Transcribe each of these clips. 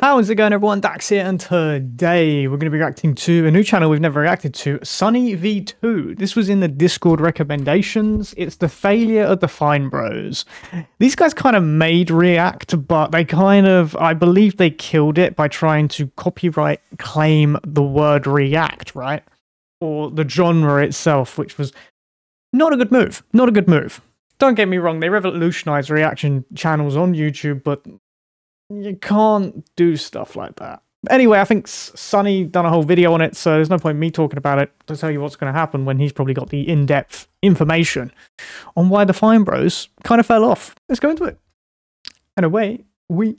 How's it going, everyone? Dax here, and today we're going to be reacting to a new channel we've never reacted to, Sunny V2. This was in the Discord recommendations. It's the failure of the Fine Bros. These guys kind of made React, but they kind of, I believe they killed it by trying to copyright claim the word React, right? Or the genre itself, which was not a good move. Not a good move. Don't get me wrong, they revolutionized reaction channels on YouTube, but you can't do stuff like that. Anyway, I think Sunny done a whole video on it, so there's no point in me talking about it to tell you what's going to happen when he's probably got the in-depth information on why the Fine Bros kind of fell off. Let's go into it. And away we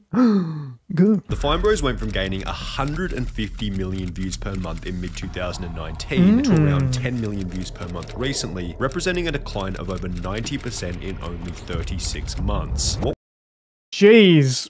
go. The Fine Bros went from gaining 150 million views per month in mid-2019 to around 10 million views per month recently, representing a decline of over 90% in only 36 months. Jeez.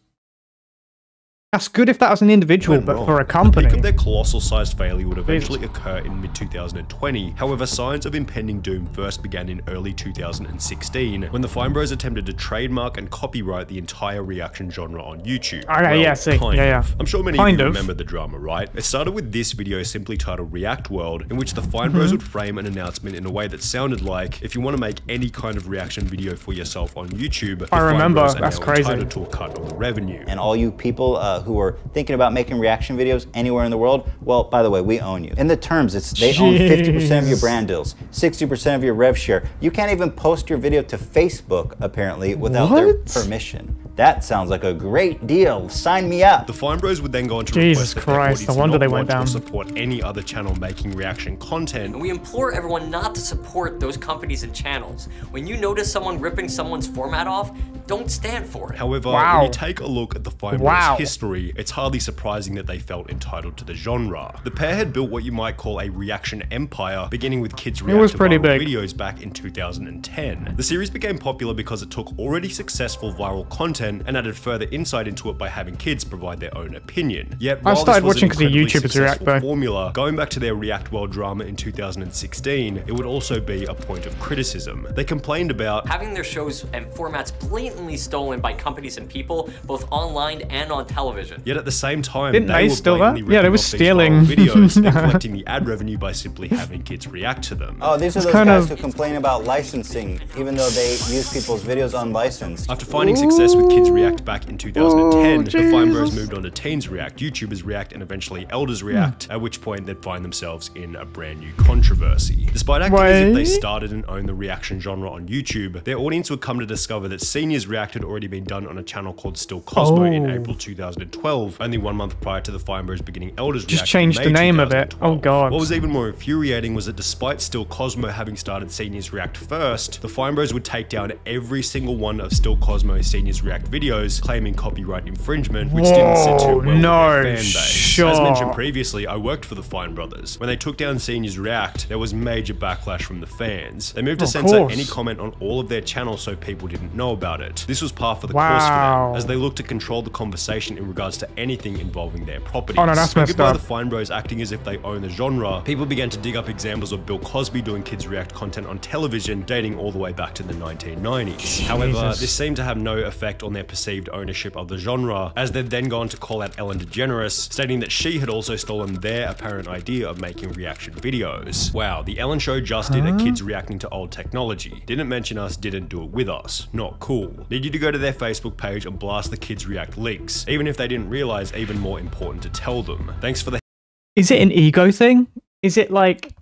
That's good if that was an individual, but for a company. The peak of their colossal-sized failure would eventually occur in mid-2020. However, signs of impending doom first began in early 2016, when the Fine Bros attempted to trademark and copyright the entire reaction genre on YouTube. Okay, yeah, see. Yeah. I'm sure many of you remember the drama, right? It started with this video simply titled React World, in which the Fine Bros would frame an announcement in a way that sounded like, if you want to make any kind of reaction video for yourself on YouTube, I remember, that's crazy. Entitled to a cut of the revenue. And all you people who are thinking about making reaction videos anywhere in the world, well, by the way, we own you. In the terms, they own 50% of your brand deals, 60% of your rev share. You can't even post your video to Facebook, apparently, without their permission. That sounds like a great deal. Sign me up. The Fine Bros would then go on to Jesus Christ, no wonder they went down. Support any other channel making reaction content. And we implore everyone not to support those companies and channels. When you notice someone ripping someone's format off, don't stand for it. However, when you take a look at the Fine Bros history, it's hardly surprising that they felt entitled to the genre. The pair had built what you might call a reaction empire, beginning with kids react to viral videos back in 2010. The series became popular because it took already successful viral content and added further insight into it by having kids provide their own opinion. Yet, while I started this was watching because the YouTubers react though. Formula, going back to their React World drama in 2016, it would also be a point of criticism. They complained about having their shows and formats blatantly stolen by companies and people, both online and on television. Yet at the same time, Didn't they were steal that? Yeah, they were stealing videos and collecting the ad revenue by simply having kids react to them. Oh, these are those guys who complain about licensing, even though they use people's videos unlicensed. After finding success with Kids React back in 2010, the Fine Bros moved on to Teens React, YouTubers React, and eventually Elders React, at which point they'd find themselves in a brand new controversy. Despite acting as if they started and owned the reaction genre on YouTube, their audience would come to discover that Seniors React had already been done on a channel called Still Cosmo in April 2012, only 1 month prior to the Fine Bros beginning Elders React. Just changed the name of it. Oh god. What was even more infuriating was that despite Still Cosmo having started Seniors React first, the Fine Bros would take down every single one of Still Cosmo's Seniors React videos, claiming copyright infringement, which didn't sit too well with their fan base. As mentioned previously, I worked for the Fine Brothers. When they took down Seniors React, there was major backlash from the fans. They moved to censor any comment on all of their channels so people didn't know about it. This was par for the course for them, as they looked to control the conversation in regards to anything involving their properties. Oh no, that's messed up. up. The Fine Bros acting as if they own the genre, people began to dig up examples of Bill Cosby doing Kids React content on television, dating all the way back to the 1990s. However, this seemed to have no effect on their perceived ownership of the genre, as they'd then gone to call out Ellen DeGeneres, stating that she had also stolen their apparent idea of making reaction videos. Wow, the Ellen Show just did a kids reacting to old technology. Didn't mention us, didn't do it with us. Not cool. Need you to go to their Facebook page and blast the Kids React links, even if they didn't realize even more important to tell them. Thanks for the— Is it an ego thing? Is it like,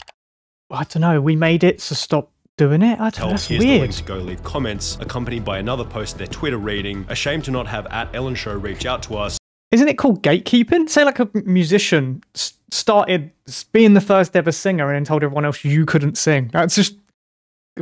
I don't know, we made it, so stop doing it? I don't know, that's here's weird. The link to go leave comments, accompanied by another post of their Twitter reading, ashamed to not have @Ellen Show reach out to us. Isn't it called gatekeeping? Say like a musician started being the first ever singer and then told everyone else you couldn't sing. That's just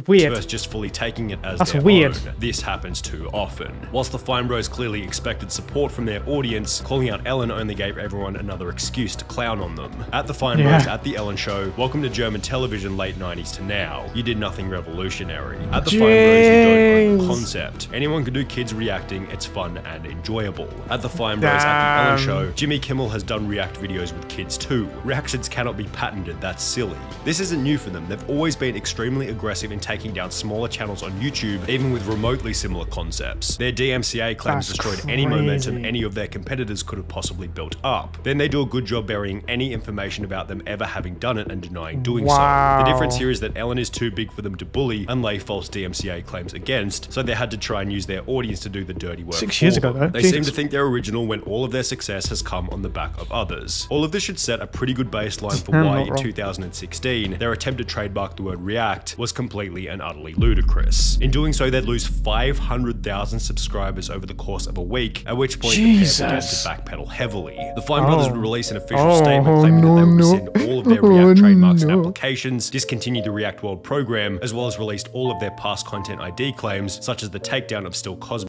weird. Versus just fully taking it as That's their weird. own. This happens too often. Whilst the Fine Bros clearly expected support from their audience, calling out Ellen only gave everyone another excuse to clown on them. At the Fine Bros at the Ellen Show, welcome to German television late 90s to now. You did nothing revolutionary. At the Fine Bros, you don't own the concept. Anyone can do kids reacting, it's fun and enjoyable. At the Fine Bros at the Ellen Show, Jimmy Kimmel has done react videos with kids too. Reactions cannot be patented, that's silly. This isn't new for them. They've always been extremely aggressive in taking down smaller channels on YouTube, even with remotely similar concepts. Their DMCA claims destroyed any momentum any of their competitors could have possibly built up. Then they do a good job burying any information about them ever having done it and denying doing so. The difference here is that Ellen is too big for them to bully and lay false DMCA claims against, so they had to try and use their audience to do the dirty work. 6 years ago, though. They seem to think they're original when all of their success has come on the back of others. All of this should set a pretty good baseline for why in 2016 their attempt to trademark the word react was completely and utterly ludicrous. In doing so, they'd lose 500,000 subscribers over the course of a week, at which point the pair began to backpedal heavily. The Fine Brothers would release an official statement claiming that they would rescind all of their React trademarks and applications, discontinue the React World program, as well as released all of their past content ID claims, such as the takedown of Still Cosmic.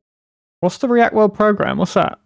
What's the React World program? What's that?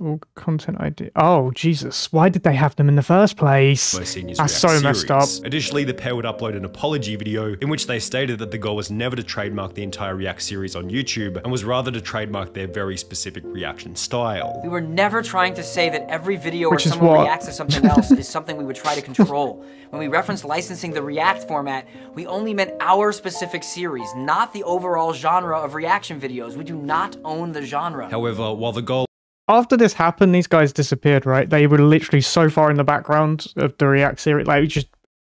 All content ID. Oh, Jesus. Why did they have them in the first place? That's so messed up. Additionally, the pair would upload an apology video in which they stated that the goal was never to trademark the entire React series on YouTube and was rather to trademark their very specific reaction style. We were never trying to say that every video where someone reacts to something else is something we would try to control. When we referenced licensing the React format, we only meant our specific series, not the overall genre of reaction videos. We do not own the genre. However, while the goal after this happened, these guys disappeared, right? They were literally so far in the background of the React series, like,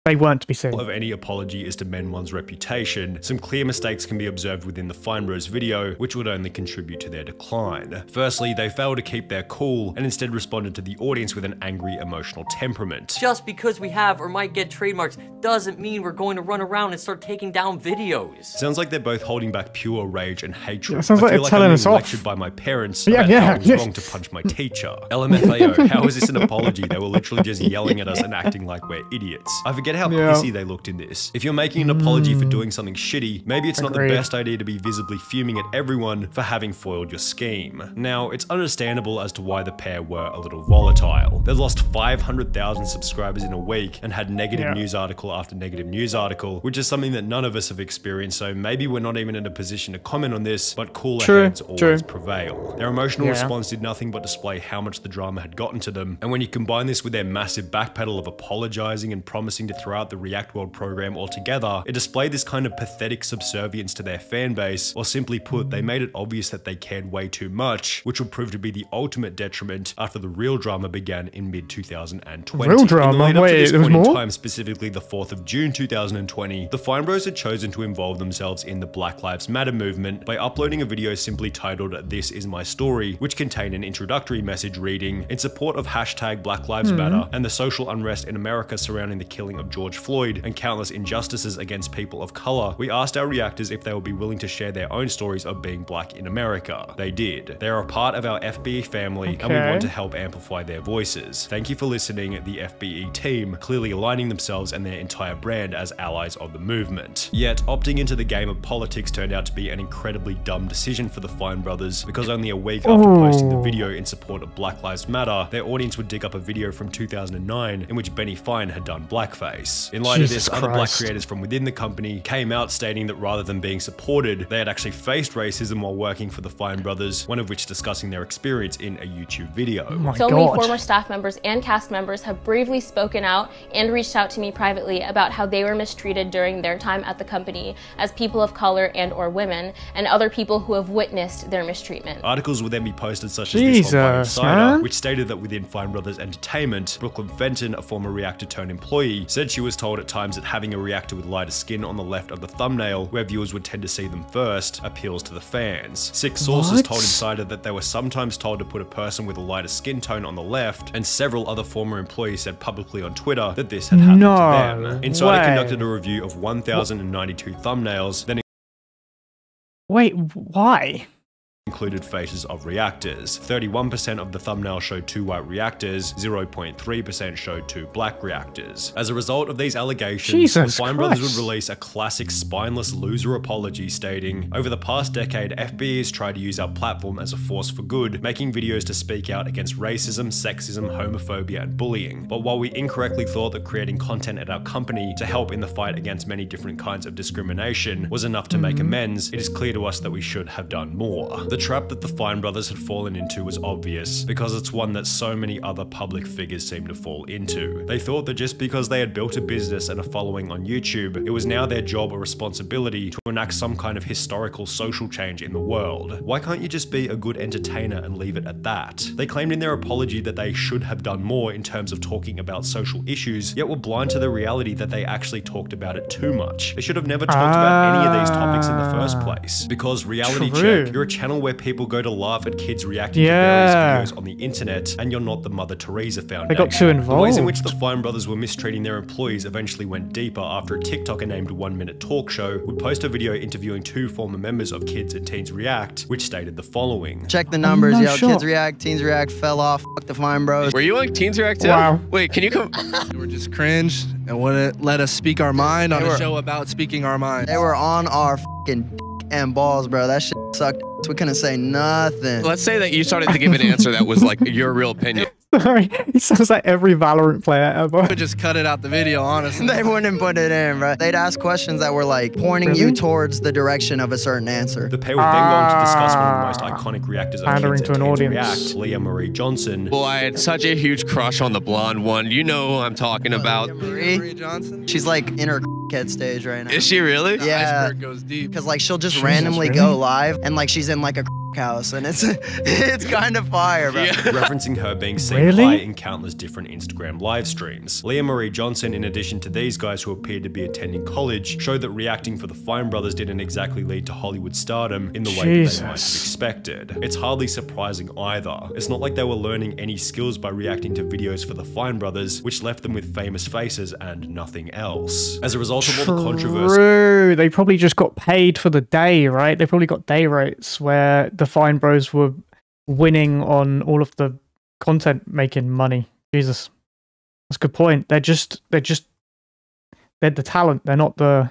they weren't to be seen. Of any apology is to mend one's reputation. Some clear mistakes can be observed within the Fine Bros video, which would only contribute to their decline. Firstly, they failed to keep their cool and instead responded to the audience with an angry, emotional temperament. Just because we have or might get trademarks doesn't mean we're going to run around and start taking down videos. Sounds like they're both holding back pure rage and hatred. Yeah, sounds like they're telling us off. Lectured by my parents about how it was wrong to punch my teacher. LMFAO, how is this an apology? They were literally just yelling at us and acting like we're idiots. I forget how pissy they looked in this. If you're making an apology for doing something shitty, maybe it's not the best idea to be visibly fuming at everyone for having foiled your scheme. Now, it's understandable as to why the pair were a little volatile. They lost 500,000 subscribers in a week and had negative news article after negative news article, which is something that none of us have experienced, so maybe we're not even in a position to comment on this, but cooler heads always prevail. Their emotional response did nothing but display how much the drama had gotten to them, and when you combine this with their massive backpedal of apologizing and promising to throw out the React World program altogether, it displayed this kind of pathetic subservience to their fan base, or simply put, they made it obvious that they cared way too much, which would prove to be the ultimate detriment after the real drama began in mid-2020. Real drama? Wait, there was more? Time, specifically the 4th of June 2020, the Fine Bros had chosen to involve themselves in the Black Lives Matter movement by uploading a video simply titled "This Is My Story," which contained an introductory message reading, "In support of hashtag Black Lives Matter and the social unrest in America surrounding the killing of George Floyd and countless injustices against people of color, we asked our reactors if they would be willing to share their own stories of being black in America. They did. They are a part of our FBE family and we want to help amplify their voices. Thank you for listening, the FBE team," clearly aligning themselves and their entire brand as allies of the movement. Yet, opting into the game of politics turned out to be an incredibly dumb decision for the Fine Brothers, because only a week after posting the video in support of Black Lives Matter, their audience would dig up a video from 2009 in which Benny Fine had done blackface. In light of this, other black creators from within the company came out stating that rather than being supported, they had actually faced racism while working for the Fine Brothers, one of which discussing their experience in a YouTube video. So many former staff members and cast members have bravely spoken out and reached out to me privately about how they were mistreated during their time at the company as people of color and or women, and other people who have witnessed their mistreatment. Articles would then be posted such as this on Insider, which stated that within Fine Brothers Entertainment, Brooklyn Fenton, a former reactor turned employee, said she was told at times that having a reactor with lighter skin on the left of the thumbnail, where viewers would tend to see them first, appeals to the fans. 6 sources told Insider that they were sometimes told to put a person with a lighter skin tone on the left, and several other former employees said publicly on Twitter that this had happened to them. Insider conducted a review of 1,092 thumbnails, then wait, why? included faces of reactors. 31% of the thumbnail showed 2 white reactors, 0.3% showed 2 black reactors. As a result of these allegations, the Fine Brothers would release a classic spineless loser apology stating, "Over the past decade, FBE has tried to use our platform as a force for good, making videos to speak out against racism, sexism, homophobia, and bullying. But while we incorrectly thought that creating content at our company to help in the fight against many different kinds of discrimination was enough to make amends, it is clear to us that we should have done more." The trap that the Fine brothers had fallen into was obvious, because it's one that so many other public figures seem to fall into. They thought that just because they had built a business and a following on YouTube, it was now their job or responsibility to enact some kind of historical social change in the world. Why can't you just be a good entertainer and leave it at that? They claimed in their apology that they should have done more in terms of talking about social issues, yet were blind to the reality that they actually talked about it too much. They should have never talked about any of these topics in the first place. Because reality check, you're a channel where people go to laugh at kids reacting to various videos on the internet, and you're not the Mother Teresa Foundation. They got too involved. The ways in which the Fine brothers were mistreating their employees eventually went deeper after a TikToker named 1 Minute Talk Show would post a video interviewing 2 former members of Kids and Teens React, which stated the following. Check the numbers, yo. Kids React, Teens React fell off. Fuck the Fine bros. Were you on Teens React too? Wow. Wait, can you come? They were just cringe and wouldn't let us speak our mind on a show about speaking our mind. They were on our fucking dick and balls, bro. That shit sucked. We couldn't say nothing. Let's say that you started to give an answer that was like your real opinion. Sorry, he sounds like every Valorant player ever. Could just cut it out the video, honestly. They wouldn't put it in, bro. They'd ask questions that were like pointing you towards the direction of a certain answer. The pair would then go on to discuss one of the most iconic reactors of Pandering Kids to and an Teens audience. React, Leah Marie Johnson. Well, I had such a huge crush on the blonde one. You know who I'm talking about. Marie Johnson? She's like in her head stage right now. Is she really? Yeah. Iceberg goes deep. Because like she'll just randomly go live and like she's in like a house and it's kind of fire, bro. Yeah. Referencing her being seen high in countless different Instagram live streams. Leah Marie Johnson, in addition to these guys who appeared to be attending college, showed that reacting for the Fine brothers didn't exactly lead to Hollywood stardom in the way that they might have expected. It's hardly surprising either. It's not like they were learning any skills by reacting to videos for the Fine brothers, which left them with famous faces and nothing else. As a result of all the controversy, they probably just got paid for the day, right? They probably got day rates where the Fine bros were winning on all of the content making money. Jesus, that's a good point. They're the talent. They're not the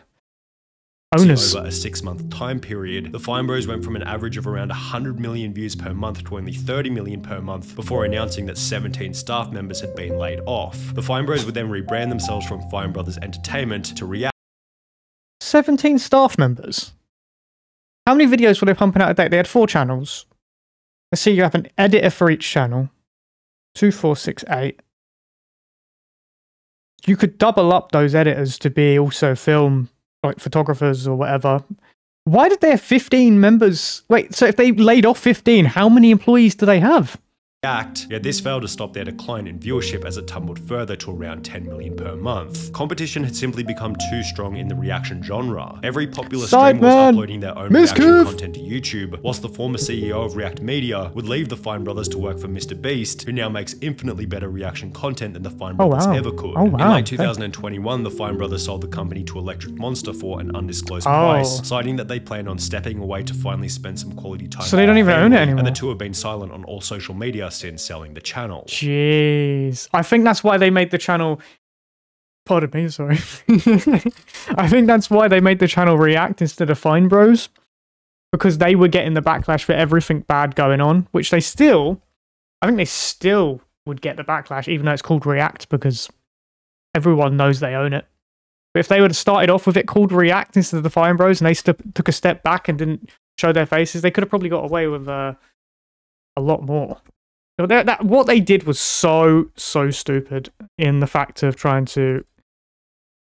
owners. Over a 6-month time period, the Fine bros went from an average of around 100 million views per month to only 30 million per month before announcing that 17 staff members had been laid off. The Fine bros would then rebrand themselves from Fine Brothers Entertainment to React. 17 staff members. How many videos were they pumping out a day? They had 4 channels. Let's see, you have an editor for each channel. 2, 4, 6, 8. You could double up those editors to be also film, like photographers or whatever. Why did they have 15 members? Wait, so if they laid off 15, how many employees do they have? Yet this failed to stop their decline in viewership as it tumbled further to around 10 million per month. Competition had simply become too strong in the reaction genre. Every popular streamer was uploading their own reaction content to YouTube, whilst the former CEO of React Media would leave the Fine brothers to work for Mr. Beast, who now makes infinitely better reaction content than the Fine brothers ever could. In late 2021, the Fine brothers sold the company to Electric Monster for an undisclosed price, citing that they plan on stepping away to finally spend some quality time. So they don't even own it anymore. And the two have been silent on all social media since selling the channel. Jeez. I think that's why they made the channel... Pardon me, sorry. I think that's why they made the channel React instead of Fine Bros. Because they were getting the backlash for everything bad going on, which they still... I think they still would get the backlash, even though it's called React, because everyone knows they own it. But if they would have started off with it called React instead of the Fine Bros, and they took a step back and didn't show their faces, they could have probably got away with a lot more. What they did was so stupid in the fact of trying to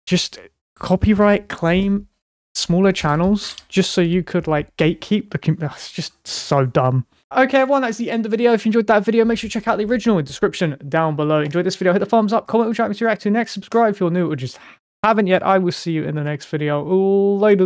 just copyright claim smaller channels just so you could like gatekeep the... It's just so dumb. Okay, everyone, that's the end of the video. If you enjoyed that video, make sure you check out the original in the description down below. Enjoyed this video, hit the thumbs up, comment which you like me to react to next, subscribe if you're new or just haven't yet. I will see you in the next video. Later.